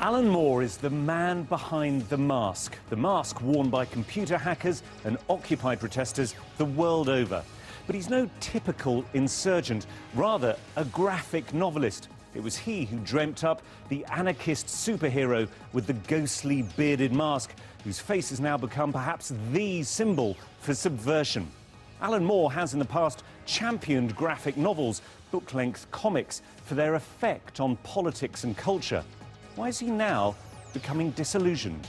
Alan Moore is the man behind the mask worn by computer hackers and Occupy protesters the world over. But he's no typical insurgent, rather a graphic novelist. It was he who dreamt up the anarchist superhero with the ghostly bearded mask, whose face has now become perhaps the symbol for subversion. Alan Moore has in the past championed graphic novels, book-length comics, for their effect on politics and culture. Why is he now becoming disillusioned?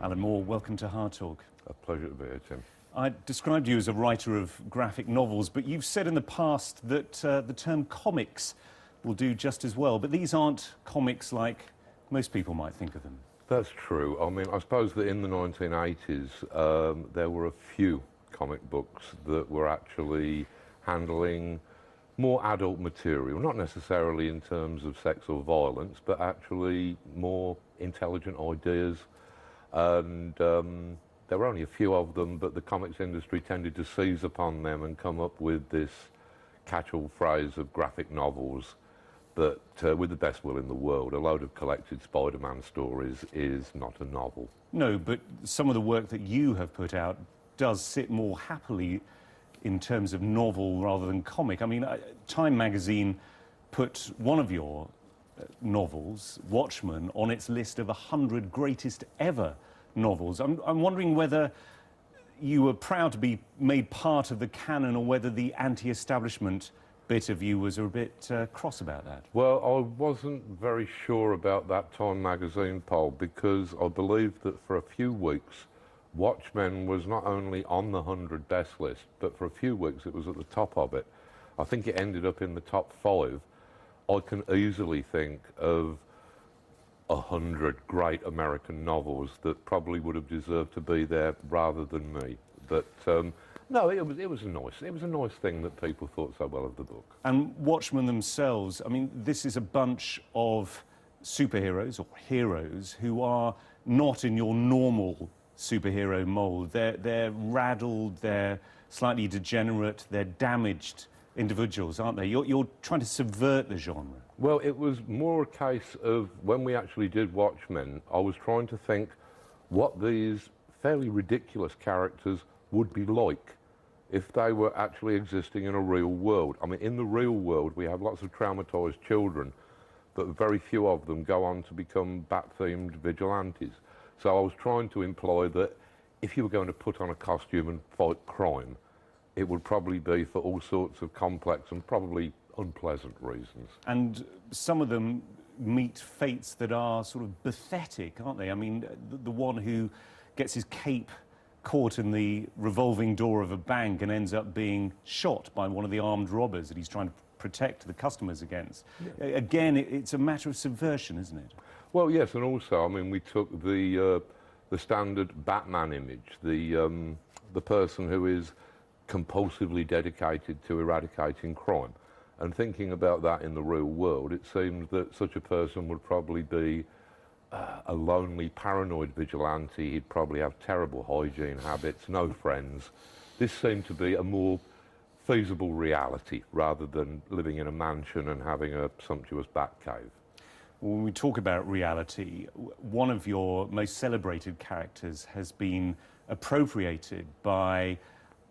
Alan Moore, welcome to Hard Talk. A pleasure to be here, Tim. I described you as a writer of graphic novels, but you've said in the past that the term comics will do just as well. But these aren't comics like most people might think of them. That's true. I mean, I suppose that in the 1980s, there were a few comic books that were actually handling more adult material, not necessarily in terms of sex or violence, but actually more intelligent ideas. And there were only a few of them, but the comics industry tended to seize upon them and come up with this catch-all phrase of graphic novels that, with the best will in the world, a load of collected Spider-Man stories is not a novel. No, but some of the work that you have put out does sit more happily in terms of novel rather than comic. I mean, Time magazine put one of your novels, Watchmen, on its list of 100 greatest ever novels. I'm wondering whether you were proud to be made part of the canon or whether the anti-establishment bit of you was a bit cross about that. Well, I wasn't very sure about that Time magazine poll because I believe that for a few weeks Watchmen was not only on the 100 best list, but for a few weeks it was at the top of it. I think it ended up in the top 5. I can easily think of 100 great American novels that probably would have deserved to be there rather than me. But no, it was a nice thing that people thought so well of the book. And Watchmen themselves, I mean, this is a bunch of superheroes or heroes who are not in your normal superhero mould. They're raddled, they're slightly degenerate, they're damaged individuals, aren't they? You're trying to subvert the genre. Well, it was more a case of when we actually did Watchmen, I was trying to think what these fairly ridiculous characters would be like if they were actually existing in a real world. I mean, in the real world, we have lots of traumatised children, but very few of them go on to become bat-themed vigilantes. So I was trying to imply that if you were going to put on a costume and fight crime, it would probably be for all sorts of complex and probably unpleasant reasons. And some of them meet fates that are sort of pathetic, aren't they? I mean, the one who gets his cape caught in the revolving door of a bank and ends up being shot by one of the armed robbers that he's trying to protect the customers against. Yeah. Again, it's a matter of subversion, isn't it? Well, yes, and also, I mean, we took the standard Batman image, the person who is compulsively dedicated to eradicating crime. And thinking about that in the real world, it seems that such a person would probably be a lonely, paranoid vigilante. He'd probably have terrible hygiene habits, no friends. This seemed to be a more feasible reality rather than living in a mansion and having a sumptuous bat cave. When we talk about reality, one of your most celebrated characters has been appropriated by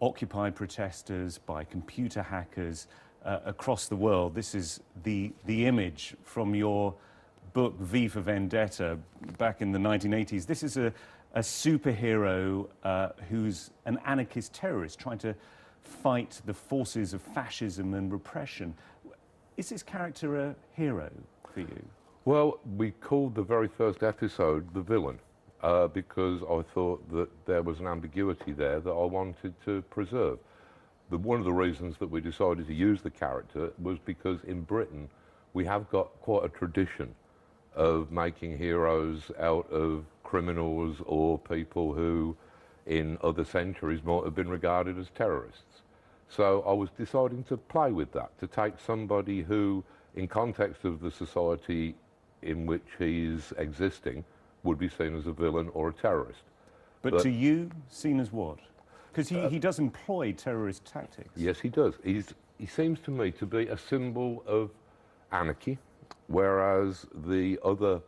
Occupy protesters, by computer hackers across the world. This is the image from your book V for Vendetta back in the 1980s. This is a superhero who's an anarchist terrorist trying to fight the forces of fascism and repression. Is this character a hero for you? Well, we called the very first episode The Villain. Because I thought that there was an ambiguity there that I wanted to preserve. One of the reasons that we decided to use the character was because in Britain we have got quite a tradition of making heroes out of criminals or people who in other centuries might have been regarded as terrorists. So I was deciding to play with that, to take somebody who, in context of the society in which he's existing, would be seen as a villain or a terrorist. But to you, seen as what? Because he does employ terrorist tactics. Yes, he does. He seems to me to be a symbol of anarchy, whereas the other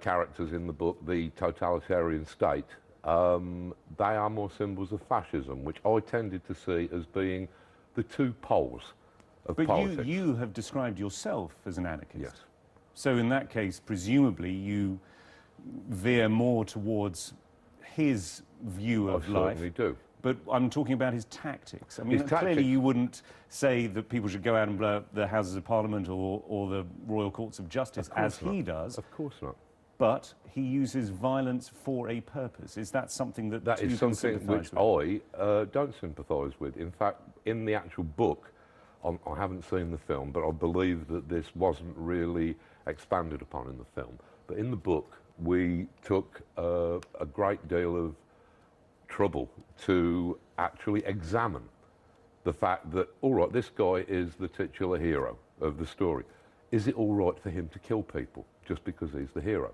characters in the book, the totalitarian state, they are more symbols of fascism, which I tended to see as being the two poles of politics. But you have described yourself as an anarchist. Yes. So in that case, presumably, you veer more towards his view of life. I certainly do. But I'm talking about his tactics. I mean, His clearly tactics. you wouldn't say that people should go out and blow up the Houses of Parliament or the Royal Courts of Justice as he does. Of course not. But he uses violence for a purpose. Is that something that That you is can something which sympathise with? I don't sympathise with. In fact, in the actual book, I haven't seen the film, but I believe that this wasn't really expanded upon in the film. But in the book, we took a great deal of trouble to actually examine the fact that, all right, this guy is the titular hero of the story. Is it all right for him to kill people just because he's the hero?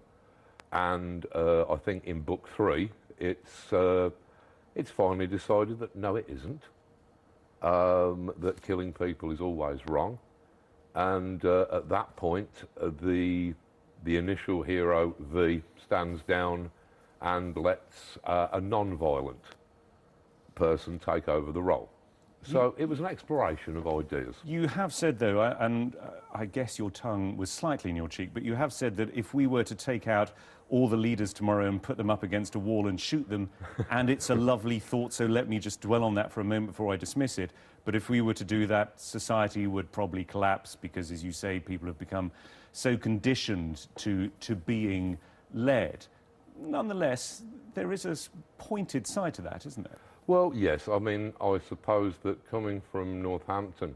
And I think in book 3, it's finally decided that no, it isn't. That killing people is always wrong. And at that point, the initial hero, V, stands down and lets a non-violent person take over the role. So it was an exploration of ideas. You have said, though, and I guess your tongue was slightly in your cheek, but you have said that if we were to take out all the leaders tomorrow and put them up against a wall and shoot them, and it's a lovely thought, so let me just dwell on that for a moment before I dismiss it, but if we were to do that, society would probably collapse because, as you say, people have become so conditioned to being led. Nonetheless, there is a pointed side to that, isn't there? Well, yes. I mean, I suppose that coming from Northampton,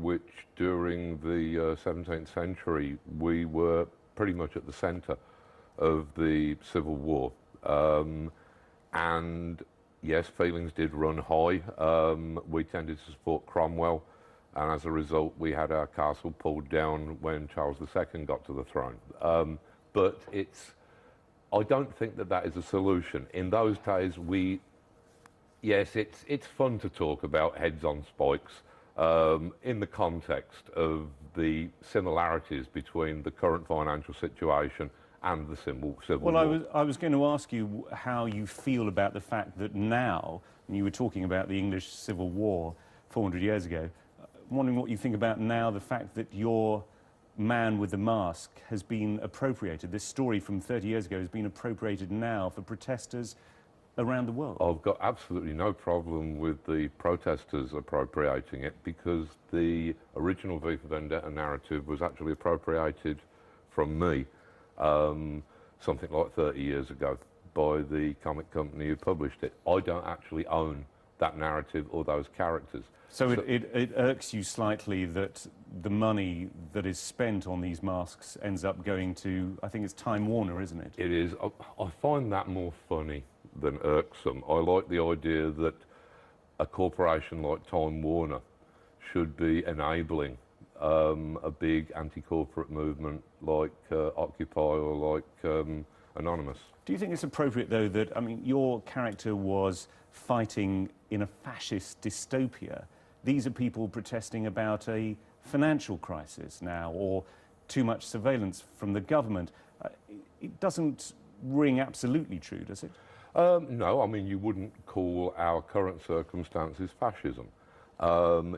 which during the 17th century, we were pretty much at the centre of the Civil War. And yes, feelings did run high. We tended to support Cromwell, and as a result, we had our castle pulled down when Charles II got to the throne. But I don't think that is a solution. In those days, yes, it's fun to talk about heads on spikes in the context of the similarities between the current financial situation and the Civil War. Well, I was going to ask you how you feel about the fact that now, and you were talking about the English Civil War 400 years ago, I'm wondering what you think about now the fact that your man with the mask has been appropriated. This story from 30 years ago has been appropriated now for protesters around the world. I've got absolutely no problem with the protesters appropriating it because the original V for Vendetta narrative was actually appropriated from me something like 30 years ago by the comic company who published it. I don't actually own that narrative or those characters. So it irks you slightly that the money that is spent on these masks ends up going to, I think it's Time Warner, isn't it? It is. I find that more funny than irksome. I like the idea that a corporation like Time Warner should be enabling a big anti-corporate movement like Occupy or like Anonymous. Do you think it's appropriate, though, that, I mean, your character was fighting in a fascist dystopia? These are people protesting about a financial crisis now, or too much surveillance from the government. It doesn't ring absolutely true, does it? No, I mean, you wouldn't call our current circumstances fascism.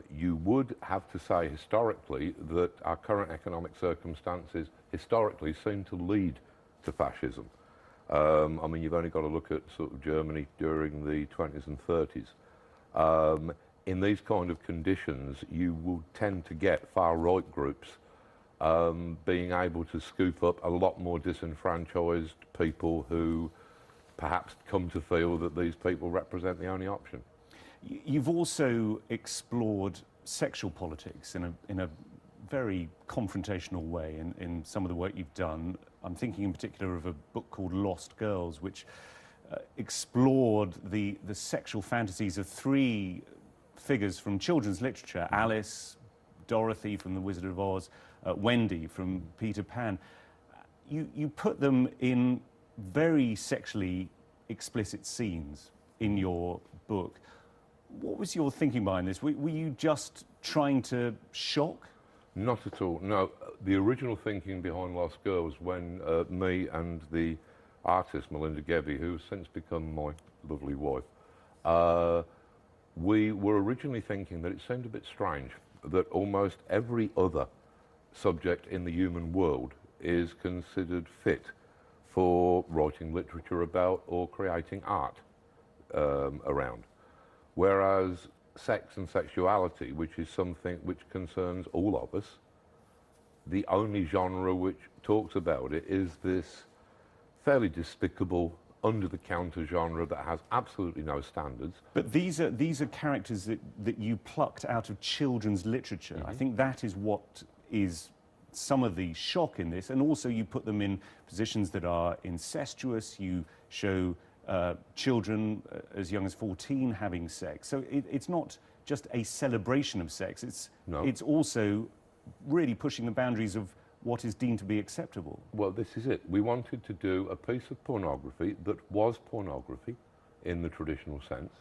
You would have to say historically that our current economic circumstances historically seem to lead to fascism. I mean, you've only got to look at sort of Germany during the 20s and 30s. In these kind of conditions, you will tend to get far-right groups being able to scoop up a lot more disenfranchised people who perhaps come to feel that these people represent the only option. You've also explored sexual politics in a very confrontational way in some of the work you've done. I'm thinking in particular of a book called Lost Girls, which explored the sexual fantasies of three figures from children's literature: Alice, Dorothy from The Wizard of Oz, Wendy from Peter Pan. You put them in very sexually explicit scenes in your book. What was your thinking behind this? Were you just trying to shock? Not at all, no. The original thinking behind Lost Girls, when me and the artist Melinda Gebbie, who has since become my lovely wife, we were originally thinking that it seemed a bit strange that almost every other subject in the human world is considered fit for writing literature about or creating art around. Whereas sex and sexuality, which is something which concerns all of us, the only genre which talks about it is this fairly despicable, under-the-counter genre that has absolutely no standards. But these are characters that you plucked out of children's literature. I think that is what is some of the shock in this, and also you put them in positions that are incestuous. You show children as young as 14 having sex. So it's not just a celebration of sex, it's also really pushing the boundaries of what is deemed to be acceptable. Well, this is it. We wanted to do a piece of pornography that was pornography in the traditional sense,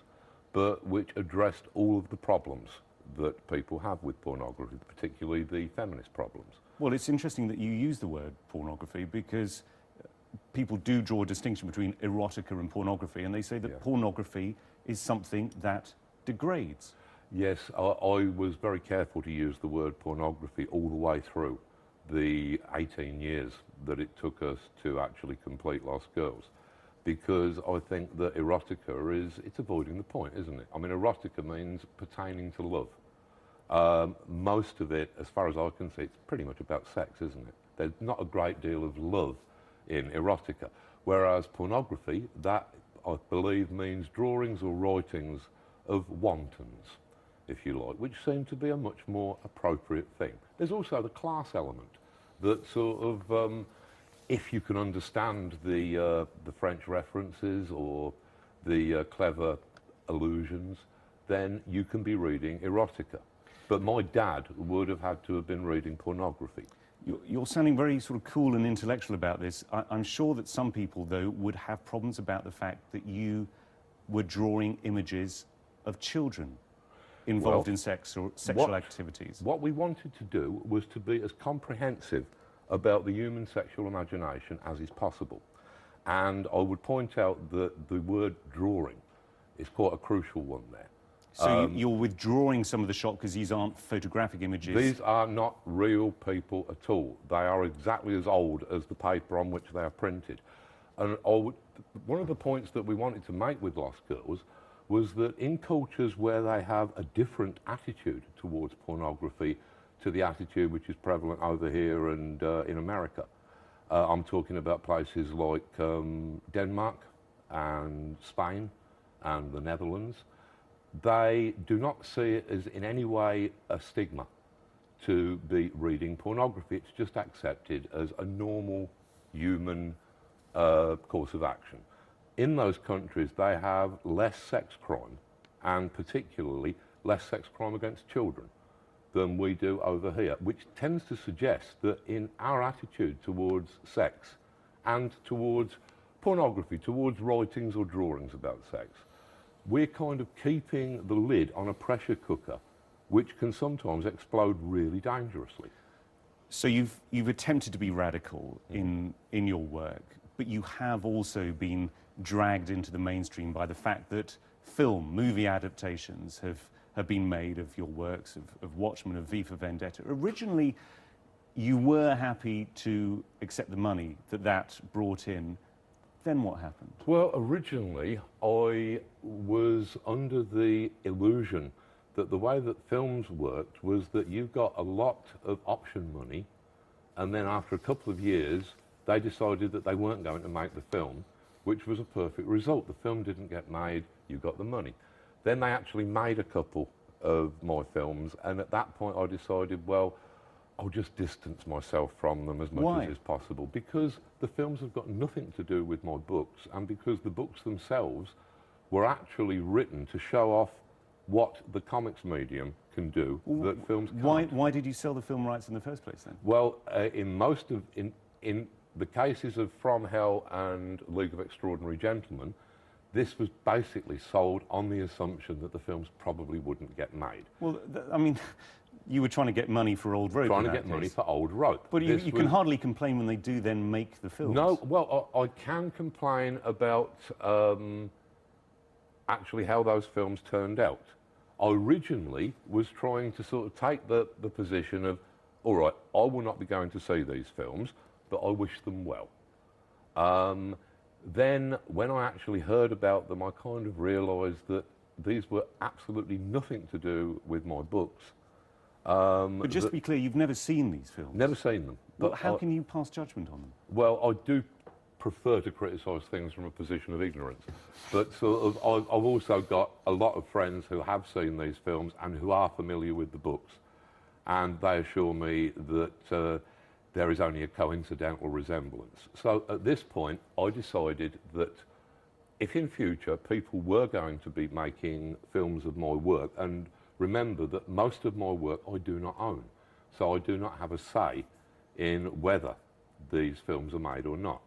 but which addressed all of the problems that people have with pornography, particularly the feminist problems. Well, it's interesting that you use the word pornography, because people do draw a distinction between erotica and pornography, and they say that pornography is something that degrades. Yes, I was very careful to use the word pornography all the way through the 18 years that it took us to actually complete Lost Girls, because I think that erotica it's avoiding the point, isn't it? I mean, erotica means pertaining to love. Most of it, as far as I can see, it's pretty much about sex, isn't it? There's not a great deal of love in erotica, whereas pornography, that I believe means drawings or writings of wantons, if you like, which seem to be a much more appropriate thing. There's also the class element that sort of, if you can understand the French references or the clever allusions, then you can be reading erotica. But my dad would have had to have been reading pornography. You're sounding very sort of cool and intellectual about this. I'm sure that some people, though, would have problems about the fact that you were drawing images of children involved in sex or sexual activities. What we wanted to do was to be as comprehensive about the human sexual imagination as is possible. And I would point out that the word drawing is quite a crucial one there. So you're withdrawing some of the shock because these aren't photographic images? These are not real people at all. They are exactly as old as the paper on which they are printed. And one of the points that we wanted to make with Lost Girls was that in cultures where they have a different attitude towards pornography to the attitude which is prevalent over here and in America, I'm talking about places like Denmark and Spain and the Netherlands, they do not see it as in any way a stigma to be reading pornography. It's just accepted as a normal human course of action. In those countries, they have less sex crime, and particularly less sex crime against children, than we do over here, which tends to suggest that in our attitude towards sex and towards pornography, towards writings or drawings about sex, we're kind of keeping the lid on a pressure cooker, which can sometimes explode really dangerously. So you've attempted to be radical in your work, but you have also been dragged into the mainstream by the fact that movie adaptations have been made of your works, of Watchmen, of V for Vendetta. Originally, you were happy to accept the money that brought in. Then what happened? Well, originally, I was under the illusion that the way that films worked was that you got a lot of option money, and then after a couple of years, they decided that they weren't going to make the film, which was a perfect result. The film didn't get made, you got the money. Then they actually made a couple of my films, and at that point I decided, well, I'll just distance myself from them as much Why? as is possible, because the films have got nothing to do with my books, and because the books themselves were actually written to show off what the comics medium can do that films can't. Why did you sell the film rights in the first place then? Well, in the cases of From Hell and League of Extraordinary Gentlemen, this was basically sold on the assumption that the films probably wouldn't get made. Well, I mean, you were trying to get money for Old Rope. Trying to get money for Old Rope. But you can hardly complain when they do then make the films. No, well, I can complain about actually how those films turned out. I originally was trying to sort of take the position of, all right, I will not be going to see these films, but I wish them well. Then, when I actually heard about them, I kind of realised that these were absolutely nothing to do with my books. But just to be clear, you've never seen these films? Never seen them. Well, how can you pass judgment on them? Well, I do prefer to criticise things from a position of ignorance. But sort of, I've also got a lot of friends who have seen these films and who are familiar with the books. And they assure me that there is only a coincidental resemblance. So at this point, I decided that if in future people were going to be making films of my work, and remember that most of my work I do not own, so I do not have a say in whether these films are made or not.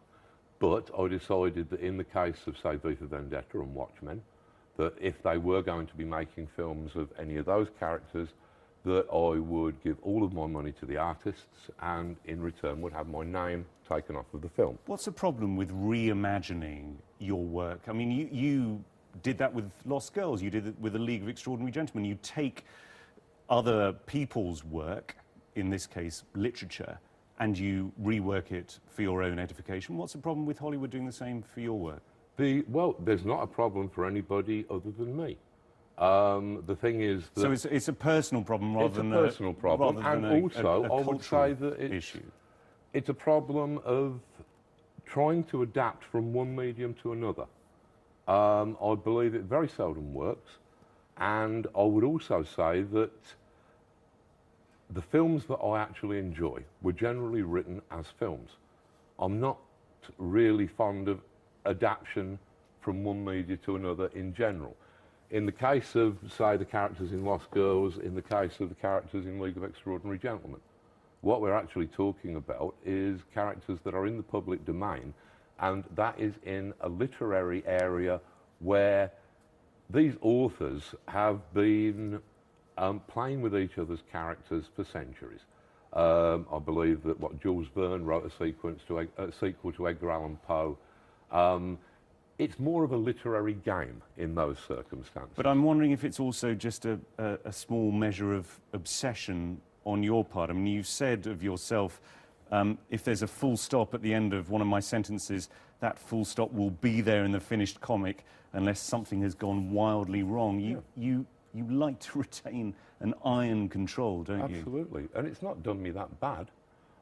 But I decided that in the case of, say, V for Vendetta and Watchmen, that if they were going to be making films of any of those characters, that I would give all of my money to the artists and in return would have my name taken off of the film. What's the problem with reimagining your work? I mean, you did that with Lost Girls, you did it with The League of Extraordinary Gentlemen. You take other people's work, in this case literature, and you rework it for your own edification. What's the problem with Hollywood doing the same for your work? Well, there's not a problem for anybody other than me. The thing is that... So it's a personal problem rather than a personal problem, and also I would say that it's a problem of trying to adapt from one medium to another. I believe it very seldom works, and I would also say that the films that I actually enjoy were generally written as films. I'm not really fond of adaptation from one media to another in general. In the case of, say, the characters in Lost Girls, in the case of the characters in League of Extraordinary Gentlemen, what we're actually talking about is characters that are in the public domain, and that is in a literary area where these authors have been playing with each other's characters for centuries. I believe that Jules Verne wrote a sequel to Edgar Allan Poe. It's more of a literary game in those circumstances. But I'm wondering if it's also just a small measure of obsession on your part. I mean, you said of yourself, if there's a full stop at the end of one of my sentences, that full stop will be there in the finished comic unless something has gone wildly wrong. You like to retain an iron control, don't you? Absolutely, and it's not done me that bad.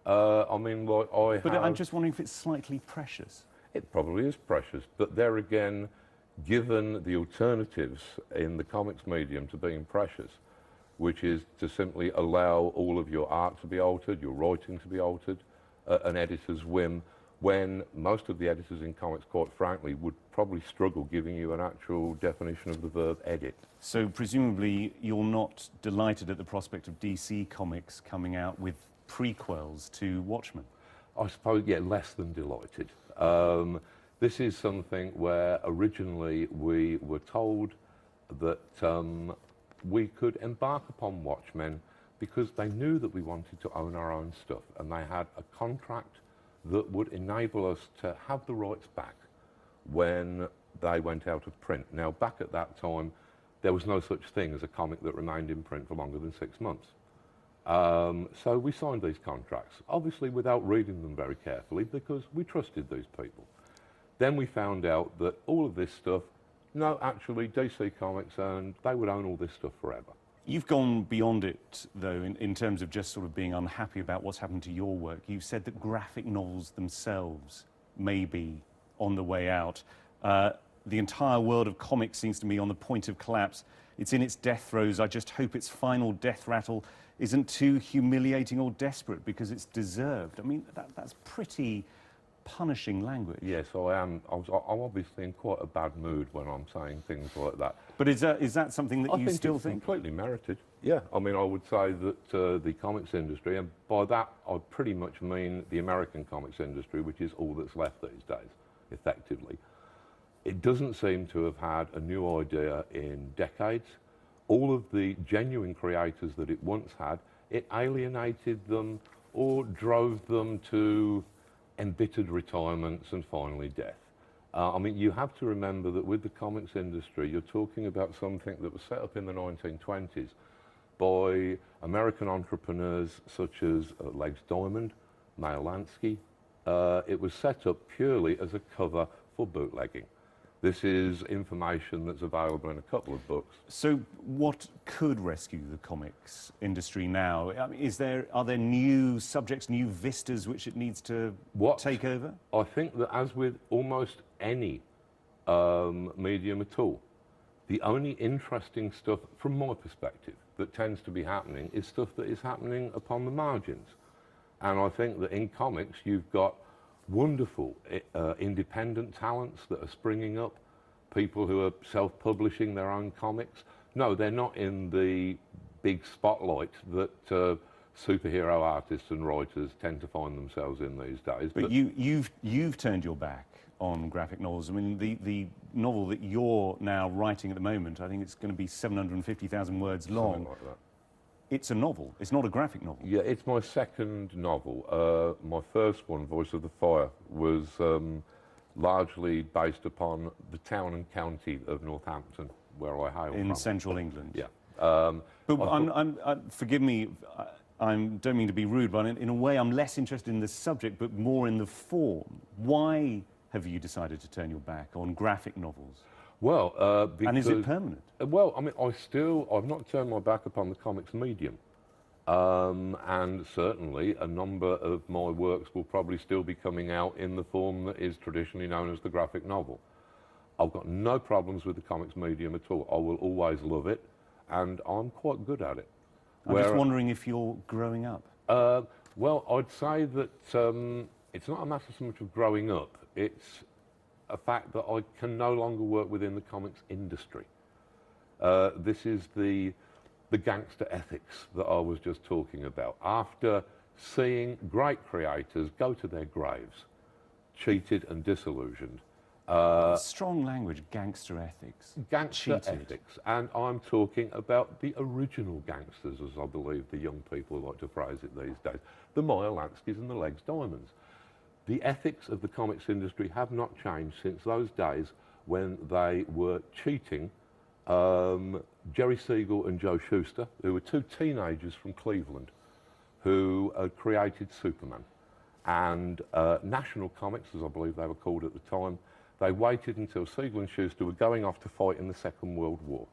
I mean, like But I'm just wondering if it's slightly precious. It probably is precious, but there again, given the alternatives in the comics medium to being precious, which is to simply allow all of your art to be altered, your writing to be altered, an editor's whim, when most of the editors in comics, quite frankly, would probably struggle giving you an actual definition of the verb edit. So presumably you're not delighted at the prospect of DC Comics coming out with prequels to Watchmen? I suppose, yeah, less than delighted. This is something where originally we were told that we could embark upon Watchmen because they knew that we wanted to own our own stuff, and they had a contract that would enable us to have the rights back when they went out of print. Now, back at that time, there was no such thing as a comic that remained in print for longer than 6 months. So we signed these contracts, obviously without reading them very carefully because we trusted these people. Then we found out that all of this stuff, no, actually DC Comics, and they would own all this stuff forever. You've gone beyond it, though, in terms of just sort of being unhappy about what's happened to your work. You've said that graphic novels themselves may be on the way out. The entire world of comics seems to me on the point of collapse. it's in its death throes. I just hope its final death rattle isn't too humiliating or desperate because it's deserved. I mean, that's pretty punishing language. Yes, I am. I'm obviously in quite a bad mood when I'm saying things like that. But is that something that you still think? Completely merited. Yeah, I mean, I would say that the comics industry, and by that I pretty much mean the American comics industry, which is all that's left these days, effectively. It doesn't seem to have had a new idea in decades. All of the genuine creators that it once had, it alienated them or drove them to embittered retirements and finally death. I mean, you have to remember that with the comics industry, you're talking about something that was set up in the 1920s by American entrepreneurs such as Legs Diamond, Mayer Lansky. It was set up purely as a cover for bootlegging. This is information that's available in a couple of books. So what could rescue the comics industry now? I mean, are there new subjects, new vistas which it needs to take over? I think that as with almost any medium at all, the only interesting stuff, from my perspective, that tends to be happening is stuff that is happening upon the margins. And I think that in comics you've got wonderful independent talents that are springing up, people who are self-publishing their own comics. No, they're not in the big spotlight that superhero artists and writers tend to find themselves in these days. But you've turned your back on graphic novels. I mean, the novel that you're now writing at the moment, I think it's going to be 750,000 words long. Something like that. It's a novel. It's not a graphic novel. Yeah, it's my second novel. My first one, Voice of the Fire, was largely based upon the town and county of Northampton, where I hail from. In central England. Yeah. But forgive me, I don't mean to be rude, but in a way I'm less interested in the subject, but more in the form. Why have you decided to turn your back on graphic novels? Well, because, and is it permanent? Well, I mean, I've not turned my back upon the comics medium. And certainly a number of my works will probably still be coming out in the form that is traditionally known as the graphic novel. I've got no problems with the comics medium at all. I will always love it, and I'm quite good at it. I'm just wondering if you're growing up. Well, I'd say that it's not a matter so much of growing up. It's a fact that I can no longer work within the comics industry. This is the gangster ethics that I was just talking about. After seeing great creators go to their graves, cheated and disillusioned. Strong language, gangster ethics. Gangster ethics. And I'm talking about the original gangsters, as I believe the young people like to phrase it these days. The Mayer Lanskys and the Legs Diamonds. The ethics of the comics industry have not changed since those days when they were cheating Jerry Siegel and Joe Shuster, who were two teenagers from Cleveland who created Superman. And National Comics, as I believe they were called at the time, they waited until Siegel and Shuster were going off to fight in the Second World War.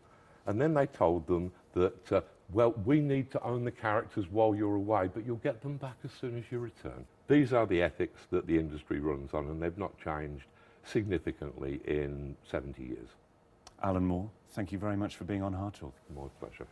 And then they told them that, well, we need to own the characters while you're away, but you'll get them back as soon as you return. These are the ethics that the industry runs on, and they've not changed significantly in 70 years. Alan Moore, thank you very much for being on Hard Talk. My pleasure.